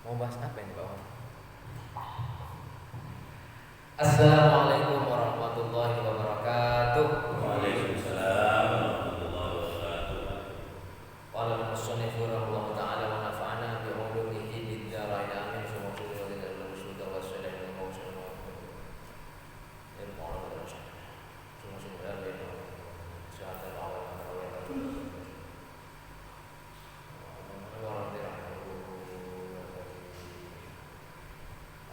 Mau bahas apa ini Pak? Assalamualaikum warahmatullahi wabarakatuh. Waalaikumsalam warahmatullahi wabarakatuh. Qala al-musannif rahimahullahu ta'ala wa nafa'ana bi ulumihi fid dharain amin. Summa sallallahu alaihi wa sallam wa sallam.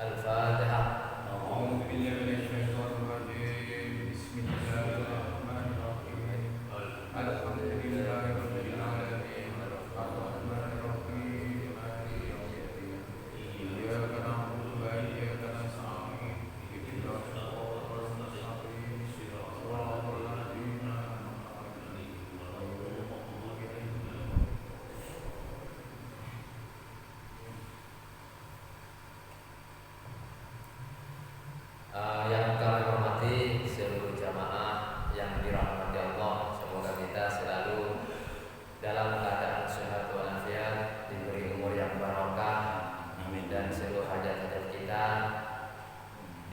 Al-Fatihah. أعوذ بالله من الشيطان الرجيم بسم الله الرحمن الرحيم الحمد لله رب العالمين الرحمن الرحيم مالك يوم الدين إياك نعبد وإياك نستعين اهدنا الصراط المستقيم صراط الذين أنعمت عليهم غير المغضوب عليهم. Yang kami hormati seluruh jamaah yang dirahmati Allah, semoga kita selalu dalam keadaan sehat walafiat, diberi umur yang barokah, Amin. dan seluruh hajat-hajat kita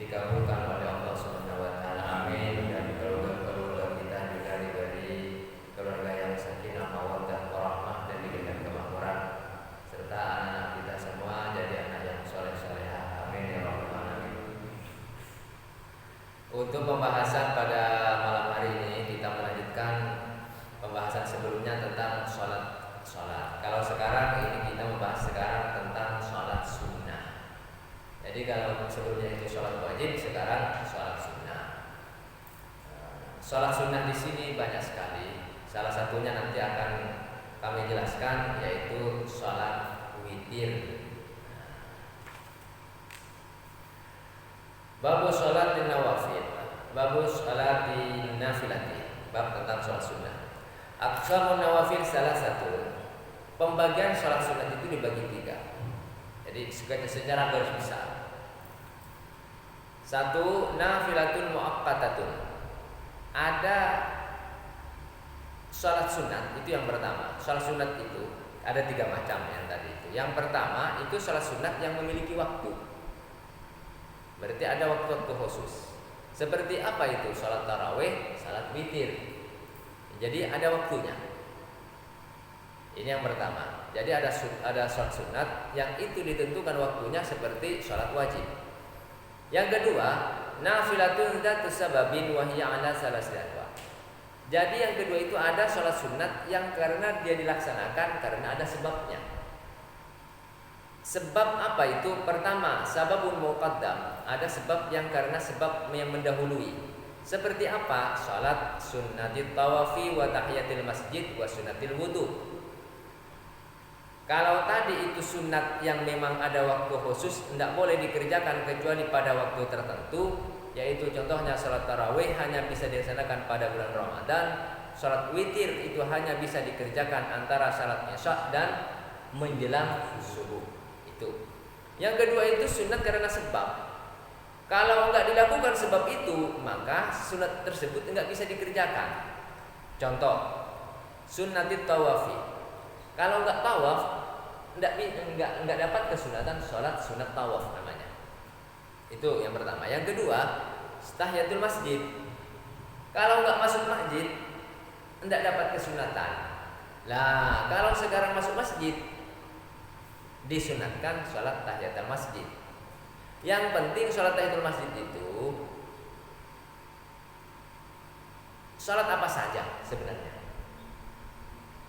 dikabulkan oleh Allah Subhanahu wa taala. Amin. Dan keluarga-keluarga kita juga diberi keluarga yang sakinah, mawaddah, warahmah, dan diberikan kemakmuran, serta anak-anak kita semua jadi anak yang soleh-solehah. Amin ya rabbal alamin. Untuk pembahasan pada malam hari ini kita melanjutkan pembahasan sebelumnya tentang sholat. Kalau sekarang ini kita membahas sekarang tentang sholat sunnah. Jadi kalau sebelumnya itu sholat wajib, sekarang sholat sunnah. Sholat sunnah di sini banyak sekali. Salah satunya nanti akan kami jelaskan, yaitu sholat witir. Babu sholat nawafil, babu sholat nafilati, bab tentang sholat sunnah. Aqsamun nawafil salah satu. Pembagian sholat sunnah itu dibagi tiga. Jadi secara garis besar. Satu, nafilatun muaqqatatun. Ada sholat sunat, itu yang pertama. Sholat sunat itu ada tiga macam yang tadi itu. Yang pertama itu sholat sunat yang memiliki waktu. Berarti ada waktu-waktu khusus. Seperti apa itu? Salat tarawih, salat witir. Jadi ada waktunya. Ini yang pertama. Jadi ada salat sunat yang itu ditentukan waktunya seperti salat wajib. Yang kedua, nafilatun dzatu sababin wa hiya ala salasati anwa. Jadi yang kedua itu ada salat sunat yang karena dia dilaksanakan karena ada sebabnya. Sebab apa itu? Pertama, sababun muqaddam. Ada sebab yang karena sebab yang mendahului. Seperti apa? Salat sunnatit tawafi wa tahiyatil masjid wa sunnatil wudu. Kalau tadi itu sunat yang memang ada waktu khusus, tidak boleh dikerjakan kecuali pada waktu tertentu, yaitu contohnya salat tarawih hanya bisa dilaksanakan pada bulan Ramadan. Salat witir itu hanya bisa dikerjakan antara salat isya dan menjelang subuh. Itu. Yang kedua itu sunat karena sebab. Kalau enggak dilakukan sebab itu, maka sunat tersebut enggak bisa dikerjakan. Contoh, sunnatit tawafi. Kalau enggak tawaf, enggak dapat kesunatan salat sunat tawaf namanya. Itu yang pertama. Yang kedua, tahiyatul masjid. Kalau enggak masuk masjid, enggak dapat kesunatan. Lah, kalau sekarang masuk masjid, disunatkan sholat tahiyatul masjid. Yang penting sholat tahiyatul masjid itu sholat apa saja sebenarnya.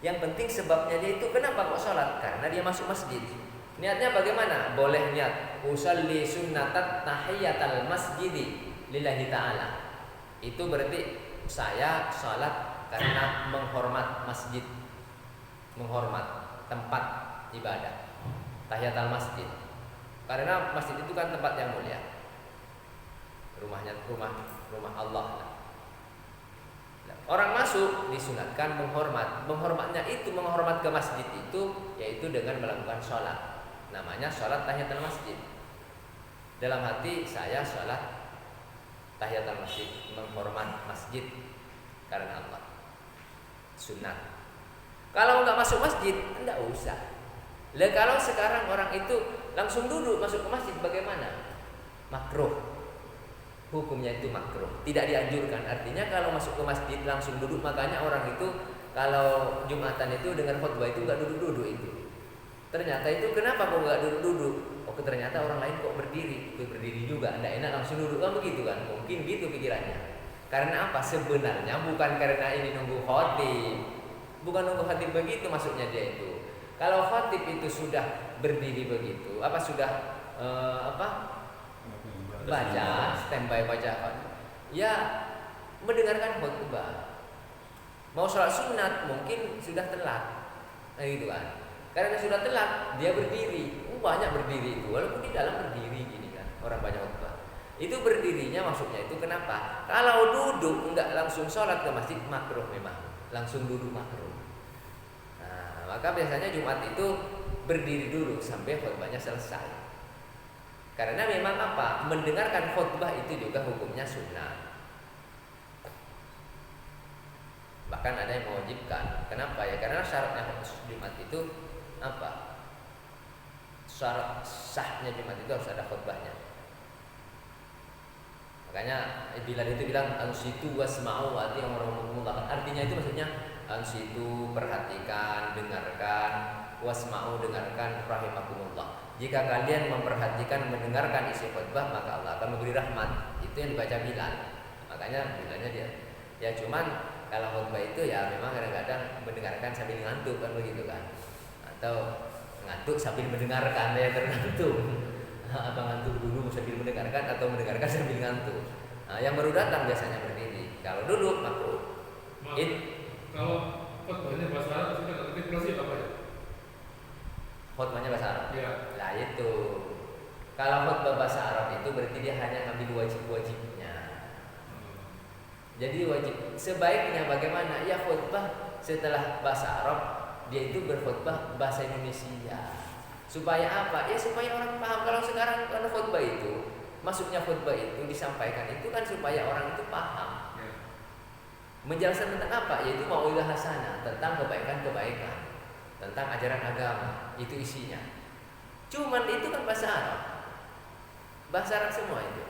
Yang penting sebabnya dia itu kenapa kok sholat? Karena dia masuk masjid. Niatnya bagaimana? Boleh niat usalli sunnatat tahiyatul masjidi lillahi ta'ala. Itu berarti saya sholat karena menghormat masjid, menghormat tempat ibadah. Tahiyatul masjid. Karena masjid itu kan tempat yang mulia. Rumah Allah. Orang masuk disunatkan menghormat. Menghormatnya itu menghormat ke masjid itu yaitu dengan melakukan sholat. Namanya sholat tahiyatul masjid. Dalam hati saya sholat tahiyatul masjid, menghormat masjid karena Allah. Sunat. Kalau nggak masuk masjid, enggak usah. Lah kalau sekarang orang itu langsung duduk masuk ke masjid bagaimana? Makruh. Hukumnya itu makruh, tidak dianjurkan. Artinya kalau masuk ke masjid langsung duduk, makanya orang itu kalau Jumatan itu dengar khutbah itu nggak duduk-duduk itu. Ternyata itu kenapa kok nggak duduk-duduk? Oh ternyata orang lain kok berdiri, itu berdiri juga, nggak enak langsung duduk kan begitu kan? Mungkin gitu pikirannya. Karena apa? Sebenarnya bukan karena ini nunggu khotib, bukan nunggu khotib begitu maksudnya dia itu. Kalau khotib itu sudah berdiri begitu, apa sudah baca, standby baca, ya mendengarkan khutbah. Mau sholat sunat mungkin sudah telat, nah gitu kan. Karena sudah telat dia berdiri, banyak berdiri itu, walaupun di dalam berdiri gini kan, orang banyak khutbah. Itu berdirinya maksudnya itu kenapa? Kalau duduk enggak langsung sholat ke masjid makruh memang, langsung duduk makruh. Nah maka biasanya Jumat itu berdiri dulu sampai khutbahnya selesai. Karena memang apa? Mendengarkan khutbah itu juga hukumnya sunnah. Bahkan ada yang mewajibkan. Kenapa ya? Karena syaratnya Jumat itu apa? Syarat sahnya Jumat itu harus ada khutbahnya. Makanya bila itu bilang ansitu wasma'u artinya itu maksudnya ansitu perhatikan, dengarkan, wasma'u dengarkan rahimakumullah. Jika kalian memperhatikan mendengarkan isi khutbah maka Allah akan memberi rahmat. Itu yang dibaca Bilal. Makanya bilangnya dia ya cuman kalau khutbah itu ya memang kadang-kadang mendengarkan sambil ngantuk kan begitu kan. Atau ngantuk sambil mendengarkan ya tergantung. Atau ngantuk dulu sambil mendengarkan atau mendengarkan sambil ngantuk. Nah, yang baru datang biasanya berdiri. Kalau duduk makruh. Kalau khutbahnya bahasa Arab kita ngerti pasti apa ya? Khutbahnya bahasa Arab. Iya. Lah itu. Kalau khutbah bahasa Arab itu berarti dia hanya ngambil wajib-wajibnya. Jadi wajib sebaiknya bagaimana? Ya khutbah setelah bahasa Arab dia itu berkhutbah bahasa Indonesia. Supaya apa? Ya supaya orang paham. Kalau sekarang kalau khutbah itu, maksudnya khutbah itu disampaikan itu kan supaya orang itu paham. Menjelaskan tentang apa? Yaitu mau'idah hasanah, tentang kebaikan-kebaikan, tentang ajaran agama, itu isinya. Cuman itu kan bahasa Arab. Bahasa Arab semua itu.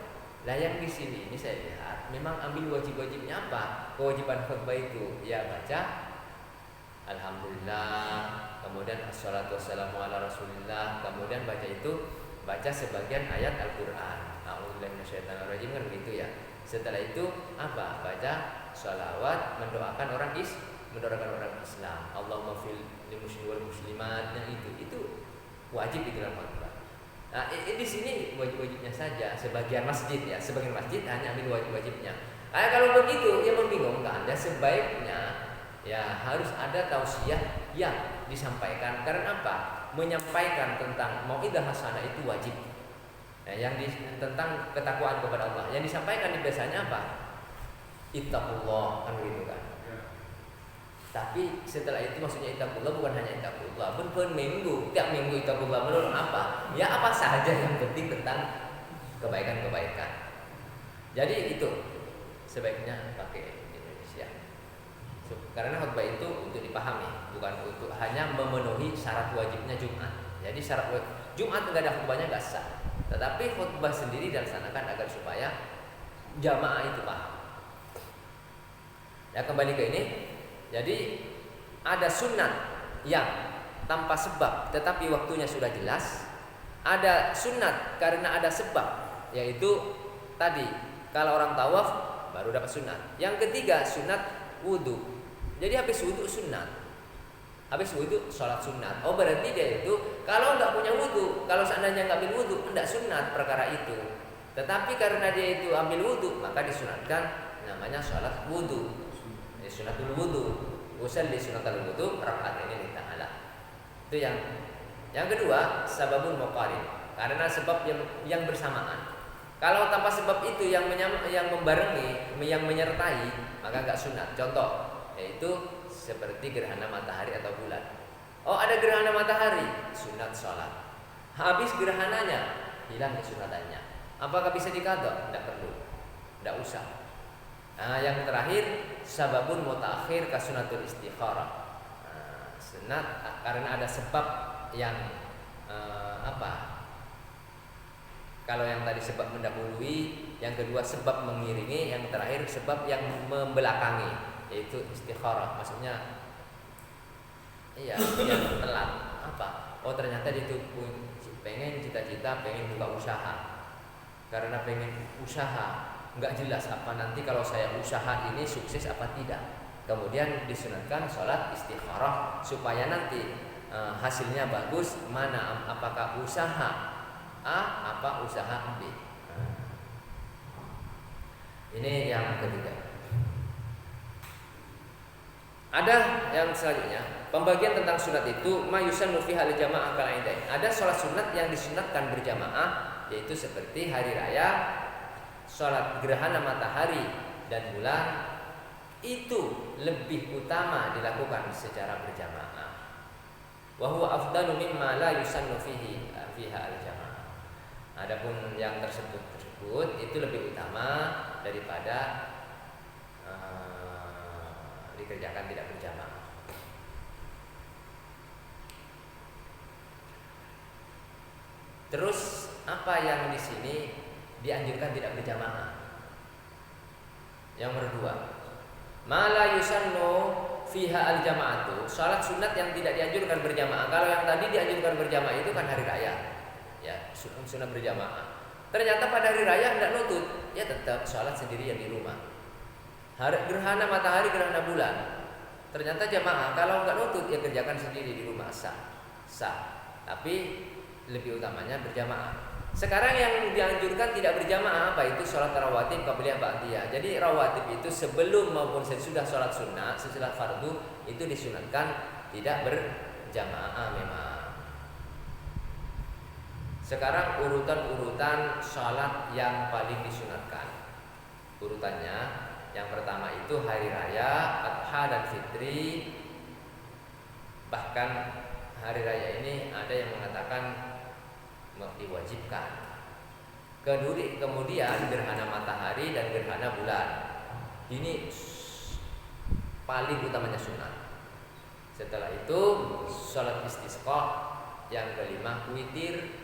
Lah yang di sini ini saya lihat memang ambil wajib-wajibnya apa? Kewajiban khutbah itu ya baca alhamdulillah, kemudian assalatu wassalamu ala rasulillah, kemudian baca sebagian ayat Al-Qur'an. A'udzubillahi minasyaitonir rajim kan begitu ya. Setelah itu apa? Baca shalawat, mendoakan orang Islam. Allahumma fil lil muslimin wal muslimat, yang itu wajib di dalam khutbah. Nah, di sini wajib-wajibnya saja, sebagian masjid hanya ambil wajib-wajibnya. Kalau begitu ya membingungkan. Dan sebaiknya ya harus ada tausiah yang disampaikan. Karena apa? Menyampaikan tentang mau'idah hasanah itu wajib. Nah, tentang ketakwaan kepada Allah. Yang disampaikan biasanya apa? Ittaqullah kan begitu kan. Tapi setelah itu maksudnya ittaqullah bukan hanya ittaqullah, pun minggu, tiap minggu ittaqullah menurut apa? Ya apa saja yang penting tentang kebaikan-kebaikan. Jadi itu sebaiknya pakai Indonesia. Karena khutbah itu untuk dipahami, bukan untuk hanya memenuhi syarat wajibnya Jumat. Jadi syarat Jumat enggak ada khutbahnya enggak sah. Tetapi khutbah sendiri dilaksanakan agar supaya jamaah itu paham. Ya kembali ke ini. Jadi ada sunat yang tanpa sebab tetapi waktunya sudah jelas. Ada sunat karena ada sebab, yaitu tadi kalau orang tawaf baru dapat sunat. Yang ketiga sunat wudu. Jadi habis wudu sunat. Habis wudu sholat sunat. Oh berarti dia itu kalau nggak punya wudu, kalau seandainya nggak ambil wudu, tidak sunat perkara itu. Tetapi karena dia itu ambil wudu, maka disunatkan namanya sholat wudu. Sunatul wudu, usalli sunatul wudu raka'ataini ta'ala. Itu yang kedua, sababun muqarin. Karena sebab yang bersamaan. Kalau tanpa sebab itu yang membarengi, yang menyertai, maka enggak sunat. Contoh, yaitu seperti gerhana matahari atau bulan. Oh, ada gerhana matahari, sunat sholat. Habis gerhananya, hilang kesunatannya. Apakah bisa dikadha? Tidak perlu. Tidak usah. Nah, yang terakhir sababun mutaakhir kasunatul istikharah. Sunat karena ada sebab yang kalau yang tadi sebab mendahului, yang kedua sebab mengiringi, yang terakhir sebab yang membelakangi, yaitu istikharah. Maksudnya iya, yang telat apa? Oh ternyata dia tuh pengen cita-cita, pengen buka usaha. Karena pengen usaha, nggak jelas apa nanti kalau saya usaha ini sukses apa tidak. Kemudian disunatkan sholat istikharah supaya nanti hasilnya bagus, mana apakah usaha A apa usaha B. Ini yang ketiga. Ada yang selanjutnya, pembagian tentang sunat itu mayusannu fiha al-jamaah kal aidain. Ada sholat sunat yang disunatkan berjamaah, yaitu seperti hari raya, sholat gerhana matahari dan bulan, itu lebih utama dilakukan secara berjamaah. Wa huwa afdalu mimma la yusannu fiha al-jamaah. Adapun yang tersebut itu lebih utama daripada dikerjakan tidak berjamaah. Terus apa yang di sini dianjurkan tidak berjamaah? Yang kedua, mala yusannu fiha al-jama'atu, salat sunat yang tidak dianjurkan berjamaah. Kalau yang tadi dianjurkan berjamaah itu kan hari raya, ya sunat berjamaah. Ternyata pada hari raya tidak nutut, ya tetap salat sendirian di rumah. Gerhana matahari, gerhana bulan, ternyata jamaah. Kalau nggak nutut ya kerjakan sendiri di rumah, sah. Tapi lebih utamanya berjamaah. Sekarang yang dianjurkan tidak berjamaah apa? Itu sholat rawatib qabliyah ba'diyah. Jadi rawatib itu sebelum maupun sesudah sholat sunnah, sesudah fardu itu disunatkan tidak berjamaah memang. Sekarang urutan sholat yang paling disunatkan. Urutannya, yang pertama itu hari raya, Adha dan Fitri. Bahkan hari raya ini ada yang mengatakan diwajibkan. Kemudian gerhana matahari dan gerhana bulan. Ini paling utamanya sunat. Setelah itu sholat istisqa, yang kelima witir,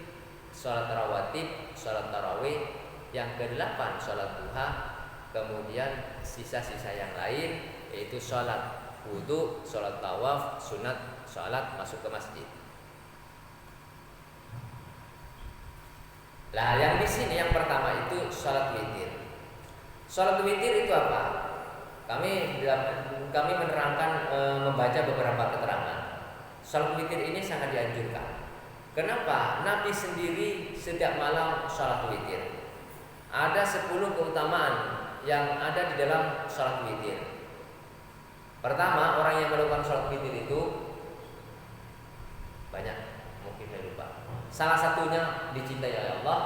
sholat rawatib, sholat tarawih, yang kedelapan sholat duha. Kemudian sisa-sisa yang lain yaitu sholat wudu, sholat tawaf, sunat, sholat masuk ke masjid. Nah, yang di sini yang pertama itu sholat witir. Sholat witir itu apa? Kami menerangkan membaca beberapa keterangan. Sholat witir ini sangat dianjurkan. Kenapa? Nabi sendiri setiap malam sholat witir. Ada 10 keutamaan yang ada di dalam sholat witir. Pertama, orang yang melakukan sholat witir itu banyak, mungkin saya lupa. Salah satunya dicintai oleh Allah.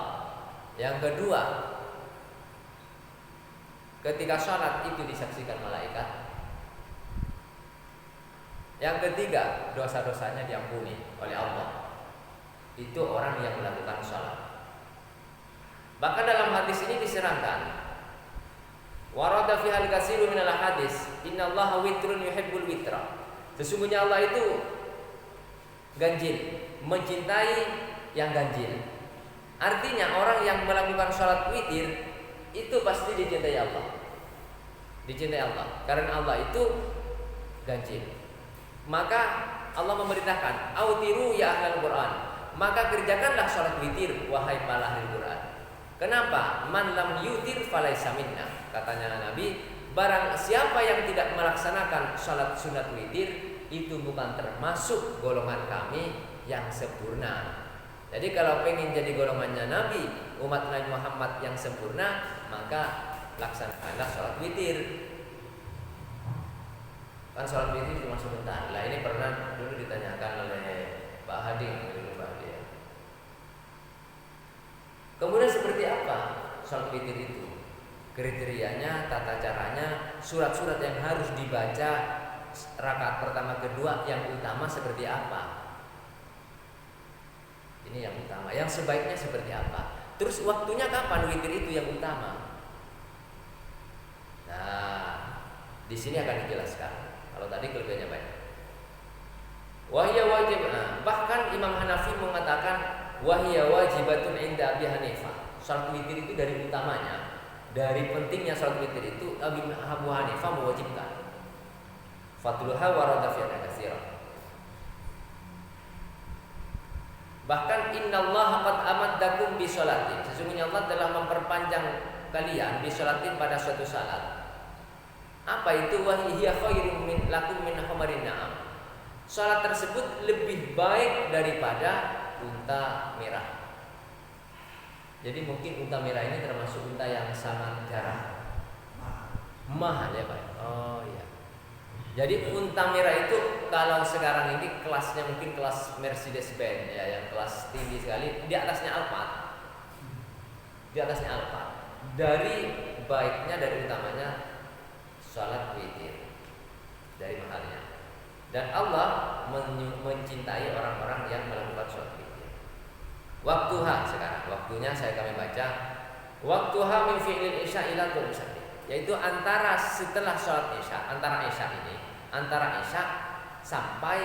Yang kedua, ketika sholat itu disaksikan malaikat. Yang ketiga, dosa-dosanya diampuni oleh Allah. Itu orang yang melakukan sholat. Bahkan dalam hadis ini diserangkan, warada fi al-katsiru minal hadis, innallaha witrun yuhibbul witra. Sesungguhnya Allah itu ganjil, mencintai yang ganjil. Artinya orang yang melakukan sholat witir itu pasti dicintai Allah. Dicintai Allah, karena Allah itu ganjil. Maka Allah memerintahkan, autiru ya ahlal Quran. Maka kerjakanlah sholat witir, wahai para ahli Quran. Kenapa? Man lam yutir falaisa minna. Katanya Nabi, barang siapa yang tidak melaksanakan sholat sunat witir, itu bukan termasuk golongan kami yang sempurna. Jadi kalau pengen jadi golongannya Nabi, umat Nabi Muhammad yang sempurna, maka laksanakanlah sholat witir. Kan sholat witir cuma sebentar. Lah ini pernah dulu ditanyakan oleh Pak Hadi dulu Pak Hadi. Kemudian seperti apa sholat witir itu? Kriterianya, tata caranya, surat-surat yang harus dibaca rakaat pertama kedua yang utama seperti apa? Ini yang utama. Yang sebaiknya seperti apa? Terus waktunya kapan witir itu yang utama? Nah, di sini akan dijelaskan. Kalau tadi kelebihannya banyak. Wahya wajib. Nah, bahkan Imam Hanafi mengatakan wahya wajibatun inda Abi Hanifah. Salat witir itu dari utamanya, dari pentingnya salat witir itu Abu Hanifah mewajibkan. Fadluha warada fi katsira. Bahkan innallaha qad amaddakum bi sholatin. Sesungguhnya Allah telah memperpanjang kalian bi sholatin pada suatu salat. Apa itu? Wa hiya khairum min lakum min hamarin na'am. Salat tersebut lebih baik daripada unta merah. Jadi mungkin unta merah ini termasuk unta yang sangat jarang. Mahal ya Pak. Oh iya. Jadi unta merah itu kalau sekarang ini kelasnya mungkin kelas Mercedes-Benz ya, yang kelas tinggi sekali, di atasnya Alphard. Di atasnya Alphard. Dari baiknya, dari utamanya salat witir. Dari mahalnya. Dan Allah mencintai orang-orang yang melakukan salat witir. Waktuha sekarang, waktunya kami baca. Waktuha min fi'lil isya ila dhul isya. Yaitu antara setelah sholat isya, antara isya sampai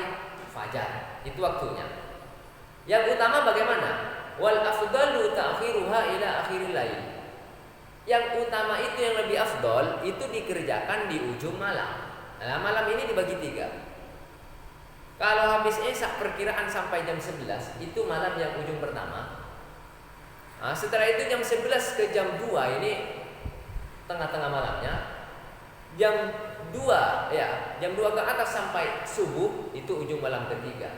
fajar, itu waktunya. Yang utama bagaimana? Wal afdalu ta'khiruha ila akhiril lail. Yang utama itu, yang lebih afdol itu dikerjakan di ujung malam. Nah, malam ini dibagi 3. Kalau habis isya perkiraan sampai jam 11, itu malam yang ujung pertama. Nah, setelah itu jam 11 ke jam 2 ini tengah-tengah malamnya. Jam 2 ya, jam 2 ke atas sampai subuh itu ujung malam ketiga.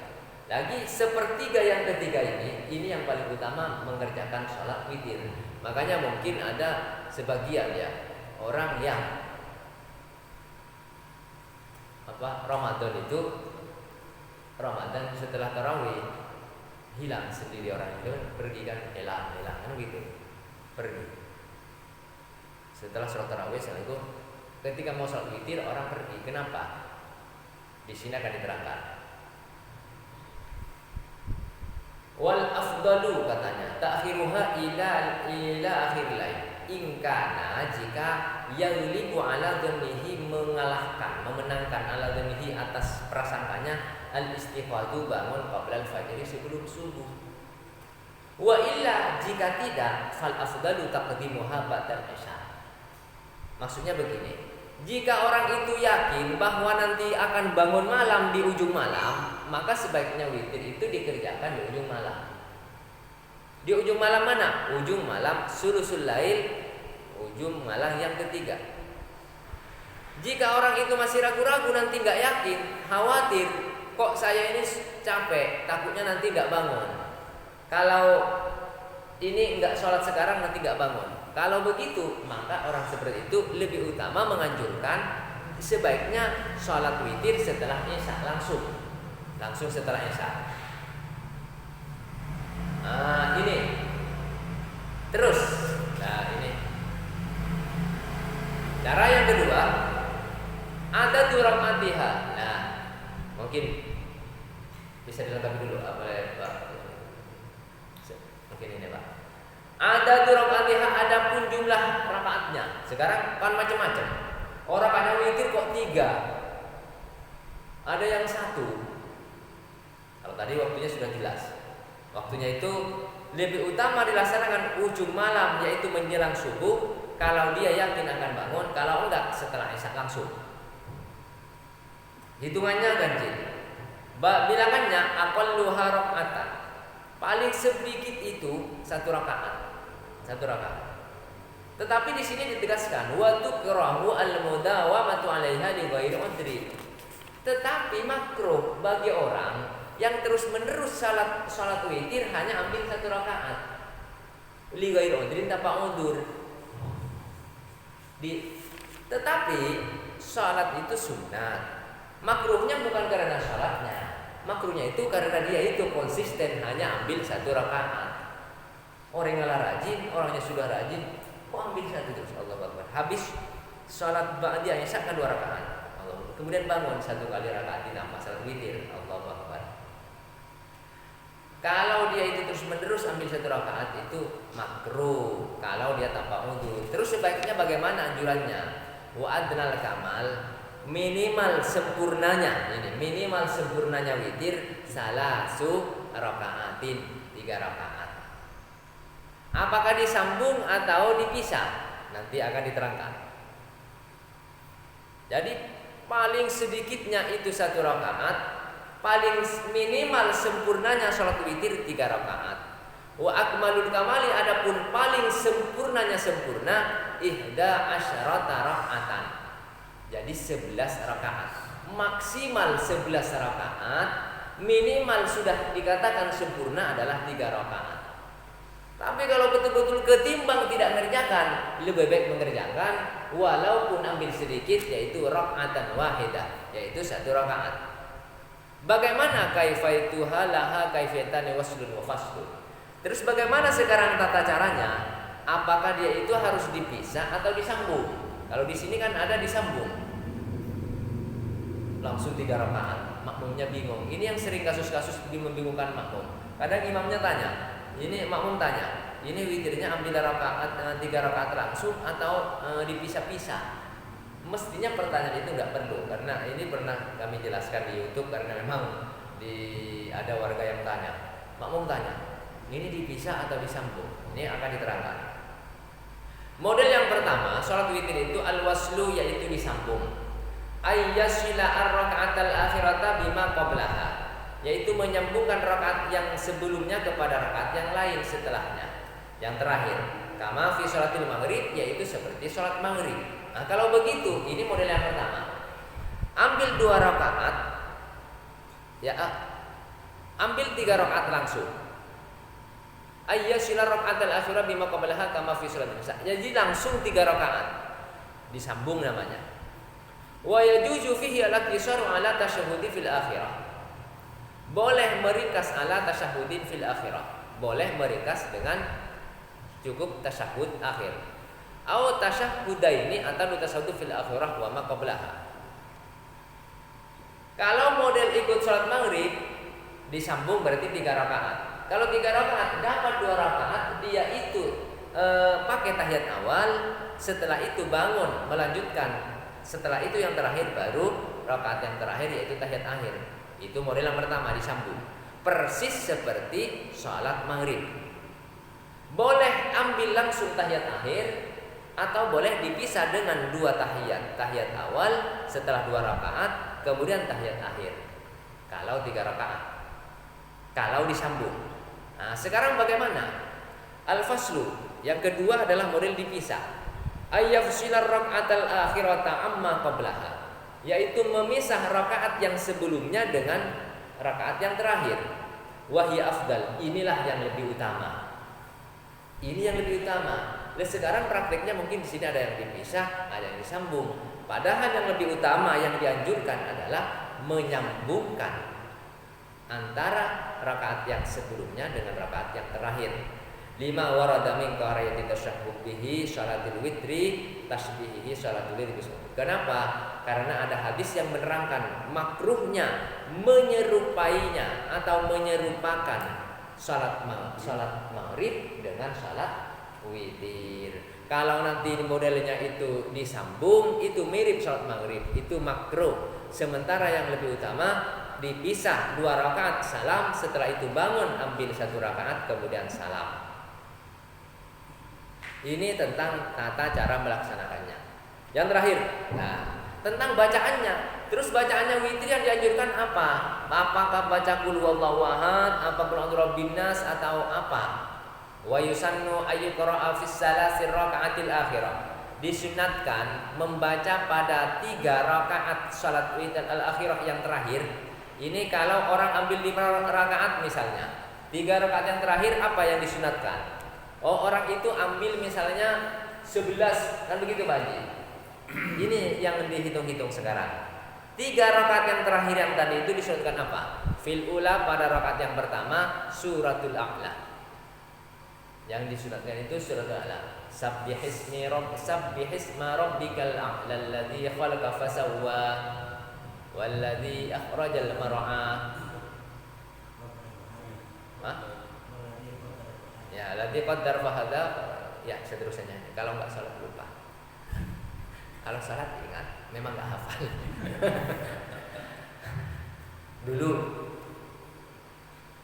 Lagi sepertiga yang ketiga ini yang paling utama mengerjakan sholat witir. Makanya mungkin ada sebagian ya orang yang Ramadan setelah tarawih hilang sendiri, orang itu pergi kan hilang kan gitu, pergi. Setelah sholat tarawih, itu ketika mau sholat witir orang pergi. Kenapa? Di sini akan diterangkan. Wal afdalu katanya ta'khiruha ila akhir lail. Ingkana jika yaghlibu ala dhannihi memenangkan ala dhannihi atas prasangkanya al-istighfadu bangun qabla al-fajr sebelum subuh. Wa illa jika tidak fal afdalu taqdimuha ba'da isya. Maksudnya begini, jika orang itu yakin bahwa nanti akan bangun malam di ujung malam, maka sebaiknya witir itu dikerjakan di ujung malam. Di ujung malam mana? Ujung malam sulusul lail, ujung malam yang ketiga. Jika orang itu masih ragu-ragu, nanti nggak yakin, khawatir, kok saya ini capek, takutnya nanti nggak bangun. Kalau ini nggak sholat sekarang nanti nggak bangun. Kalau begitu, maka orang seperti itu lebih utama menganjurkan sebaiknya sholat witir setelah isya, langsung setelah isya. Nah, ini terus. Nah, ini cara yang kedua, ada rakaatiha. Nah, mungkin bisa dilengkapi dulu oleh Pak. Mungkin ini Pak. Ada rakaatiha, adapun jumlah rakaatnya. Sekarang kan macam-macam. Orang kadang witir kok 3. Ada yang 1. Kalau tadi waktunya sudah jelas. Waktunya itu lebih utama dilaksanakan ujung malam, yaitu menjelang subuh. Kalau dia yakin akan bangun, kalau enggak setelah isya langsung. Hitungannya ganjil. Bilangannya aqalluha raka'atan. Paling sedikit itu 1 rakaat. 1 rakaat. Tetapi di sini ditegaskan wa tukrahu al-mudawamatu 'alaiha li ghairi udri. Tetapi makruh bagi orang yang terus-menerus salat witir hanya ambil 1 rakaat. Li ghairi udri, tanpa udzur. Tetapi salat itu sunat. Makruhnya bukan karena salatnya. Makruhnya itu karena dia itu konsisten hanya ambil 1 rakaat. Orang yang rajin, orangnya sudah rajin, kok ambil 1 terus? Allahu Akbar. Habis salat ba'diyah isya kan 2 rakaat. Kemudian bangun 1 kali rakaat ditambah salat witir. Allahu Akbar. Kalau dia itu terus-menerus ambil 1 rakaat itu makruh kalau dia tanpa udzur. Terus sebaiknya bagaimana anjurannya? Wa adnal kamal, minimal sempurnanya witir salasu rakaatin, 3 rakaat. Apakah disambung atau dipisah? Nanti akan diterangkan. Jadi paling sedikitnya itu 1 rakaat, paling minimal sempurnanya sholat witir 3 rakaat. Wa akmalul kamali, adapun paling sempurnanya sempurna ihda asyarata rakaatan. Jadi 11 rakaat. Maksimal 11 rakaat, minimal sudah dikatakan sempurna adalah 3 rakaat. Tapi kalau betul-betul ketimbang tidak mengerjakan, lebih baik mengerjakan walaupun ambil sedikit, yaitu rakaatan wahidah, yaitu 1 rakaat. Bagaimana kaifaituha laha kaifiyatan waslun wa faslun? Terus bagaimana sekarang tata caranya? Apakah dia itu harus dipisah atau disambung? Kalau di sini kan ada disambung. Langsung 3 rakaat, makmumnya bingung. Ini yang sering kasus-kasus membingungkan makmum. Kadang imamnya tanya, ini makmum tanya, ini witirnya ambil 3 rakaat langsung atau dipisah-pisah? Mestinya pertanyaan itu nggak perlu, karena ini pernah kami jelaskan di YouTube, karena memang ada warga yang tanya, makmum tanya, ini dipisah atau disambung? Ini akan diterangkan. Model yang pertama, sholat witir itu al-waslu, yaitu disambung. Ayyasila ar-raka'atal akhirata bima qablaha, yaitu menyambungkan rakaat yang sebelumnya kepada rakaat yang lain setelahnya, yang terakhir. Kama fi sholatil maghrib, yaitu seperti sholat maghrib. Nah, kalau begitu, ini model yang pertama. Ambil 2 rakaat, ya, ambil 3 rakaat langsung. Ayyasila raka'atal akhirah bima qablaha kama fi sholatil isya. Jadi langsung 3 rakaat. Disambung namanya. Wa yajuzu fihi al-iqtisaru ala tasyahhudi fil akhirah. Boleh meringkas ala tasyahudin fil akhirah. Boleh meringkas dengan cukup tasyahud akhir. Atau tasyahudaini atau tasyahud fil akhirah wa ma qablaha. Kalau model ikut sholat maghrib, disambung berarti 3 rakaat. Kalau 3 rakaat dapat 2 rakaat, dia itu pakai tahiyat awal, setelah itu bangun melanjutkan, setelah itu yang terakhir baru rakaat yang terakhir, yaitu tahiyat akhir. Itu model yang pertama, disambung. Persis seperti sholat maghrib. Boleh ambil langsung tahiyat akhir, atau boleh dipisah dengan 2 tahiyat. Tahiyat awal setelah 2 rakaat, kemudian tahiyat akhir. Kalau 3 rakaat, kalau disambung. Nah, sekarang bagaimana? Al-faslu, yang kedua adalah model dipisah. Ayyafsilar raka'atal akhirata amma qablaha, yaitu memisah rakaat yang sebelumnya dengan rakaat yang terakhir. Wahya afdal, inilah yang lebih utama. Ini yang lebih utama. Nah, sekarang prakteknya mungkin di sini ada yang dipisah, ada yang disambung. Padahal yang lebih utama yang dianjurkan adalah menyambungkan antara rakaat yang sebelumnya dengan rakaat yang terakhir. 5 warada min qarayati tasyahhud bihi salatul witri tasbihihi salatul witri. Kenapa? Karena ada hadis yang menerangkan makruhnya menyerupainya atau menyerupakan salat maghrib dengan salat witir. Kalau nanti modelnya itu disambung, itu mirip salat maghrib, itu makruh. Sementara yang lebih utama dipisah 2 rakaat salam, setelah itu bangun ambil 1 rakaat kemudian salam. Ini tentang tata cara melaksanakannya. Yang terakhir, nah, tentang bacaannya. Terus bacaannya witir yang dianjurkan apa? Apakah baca qul huwallahu ahad, apa qul a'udzu birabbin nas, atau apa? Wa yusannu ayyuqra'a fis salasir raka'atil akhirah. Disunatkan membaca pada 3 rakaat salat witir al-akhirah yang terakhir. Ini kalau orang ambil 5 rakaat misalnya, 3 rakaat yang terakhir apa yang disunatkan? Oh, orang itu ambil misalnya 11, kan begitu Pak Haji? Ini yang dihitung-hitung sekarang. 3 rakaat yang terakhir yang tadi itu disunatkan apa? Fil ula, pada rakaat yang pertama suratul a'la. Yang disunatkan itu suratul a'la. Sabbihisma rabbikal a'la alladzi khalaqa fasawwa walladzi akhrajal mar'a. Ya, alladzi qaddar fahada. Ya, seterusnya. Kalau enggak salat lupa. Kalau salat ingat, memang enggak hafal. Dulu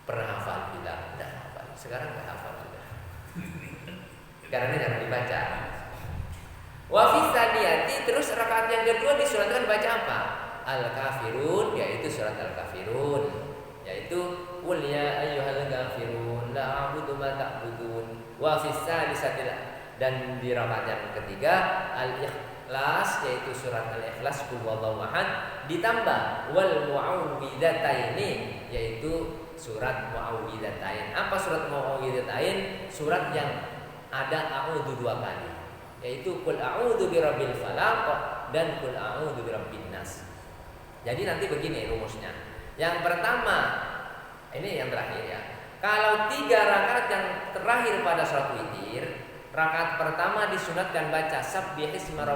pernah hafal Sekarang nggak hafal sudah. Karena jangan dibaca. Wa fi tsaniyati, terus rakaat yang kedua disunatkan baca apa? Al-Kafirun, yaitu surat Al-Kafirun, yaitu qul ya ayyuhal kafirun la a'budu ma ta'budun. Wa fi tsalisati, dan di rakaat yang ketiga Al-Ikhlas, yaitu surat Al-Ikhlas qul huwallahu ahad, ditambah wal mu'awwidataini, yaitu surat mu'awwidatain. Apa surat mu'awwidatain? Surat yang ada a'udzu 2 kali, yaitu qul a'udzu birabbil falaq dan qul a'udzu birabbin nas. Jadi nanti begini rumusnya. Yang pertama, ini yang terakhir ya. Kalau 3 rakaat yang terakhir pada salat witir, rakaat pertama disunatkan baca Sabbihisma